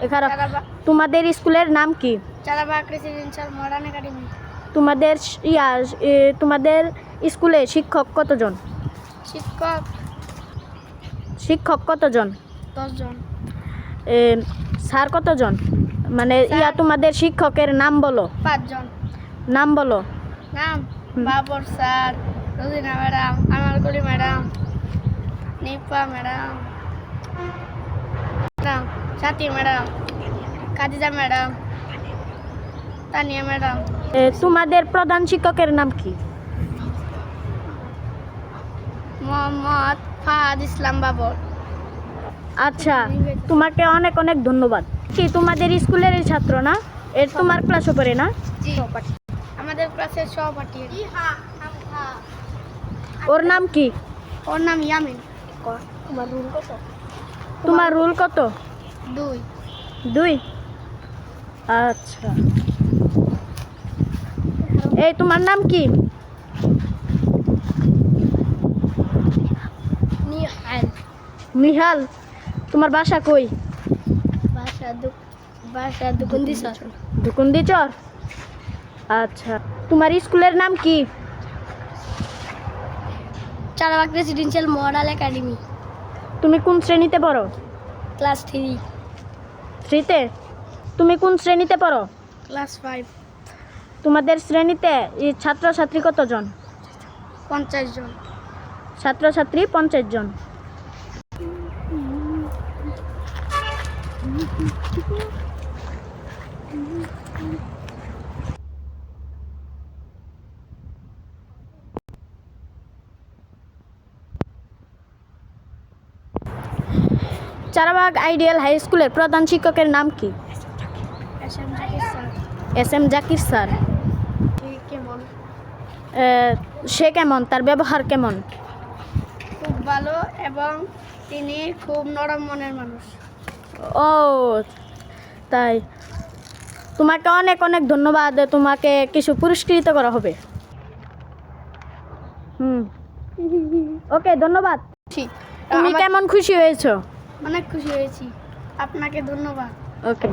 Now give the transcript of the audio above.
এখানে তোমাদের স্কুলের নাম কি? Charabag residential modern academy. তোমাদের তোমাদের স্কুলে শিক্ষক কতজন? শিক্ষক কতজন? 10 জন। স্যার কতজন? মানে তোমাদের শিক্ষকের নাম বলো। 5 জন। নাম বলো। নাম Babar sir, Rozina madam, Anarkali madam, Nipa madam, Sathi madam, Khadija madam, Tania madam. তোমাদের প্রধান শিক্ষকের নাম কি? মোহাম্মদ ফাহাদ ইসলাম বাবর। আচ্ছা, তোমাকে অনেক অনেক ধন্যবাদ। কি তোমাদের স্কুলের ছাত্র না? তোমার ক্লাসও পড়ে না? জি, আমাদের ক্লাসের সহপাঠী। ওর নাম কি? ওর নাম ইয়ামিন। তোমার রোল কত? 2। 2। আচ্ছা, তোমার নাম কি? নিহাল। নিহাল। তোমার বাসা কই? বাসা দুকুন্দিচর। দুকুন্দিচর। আচ্ছা, তোমার স্কুলের নাম কি? Charabag residential model academy. তুমি কোন শ্রেণীতে পড়ো? ক্লাস 3। 3তে। তুমি কোন শ্রেণীতে পড়ো? ক্লাস 5। তোমাদের শ্রেণীতে ছাত্রছাত্রী কতজন? 50 জন। ছাত্রছাত্রী 50 জন। চারাবাগ আইডিয়াল হাই স্কুলের প্রধান শিক্ষকের নাম কি? SM Zakir sir. সে কেমন? তার ব্যবহার কেমন? খুব ভালো এবং তিনি খুব নরম মনের মানুষ। ও তাই, তোমাকে অনেক অনেক ধন্যবাদ। তোমাকে কিছু পুরস্কৃত করা হবে। ওকে, ধন্যবাদ। ঠিক। তুমি কেমন খুশি হয়েছো? অনেক খুশি হয়েছি। আপনাকে ধন্যবাদ। ওকে।